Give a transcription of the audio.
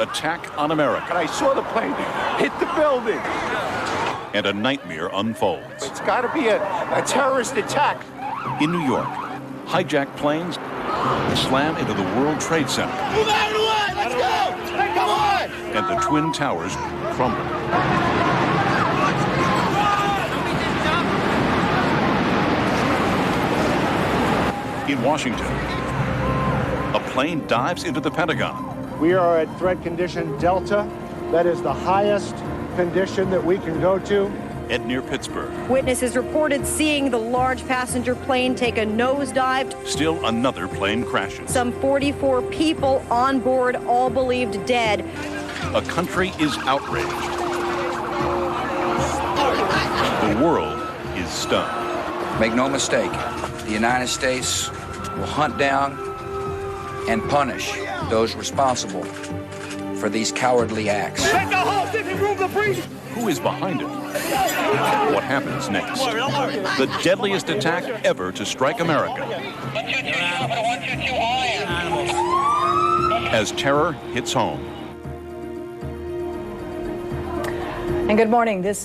attack on America. And I saw the plane hit the building. And a nightmare unfolds. It's got to be a terrorist attack. In New York, hijacked planes slam into the World Trade Center. Move out of the way! Let's go! Hey, come on! And the Twin Towers crumble. In Washington, a plane dives into the Pentagon. We are at threat condition Delta. That is the highest condition that we can go to. And near Pittsburgh. Witnesses reported seeing the large passenger plane take a nosedive. Still another plane crashes. Some 44 people on board, all believed dead. A country is outraged. The world is stunned. Make no mistake, the United States will hunt down and punish those responsible for these cowardly acts. Who is behind it? What happens next? The deadliest attack ever to strike America. As terror hits home. And good morning. This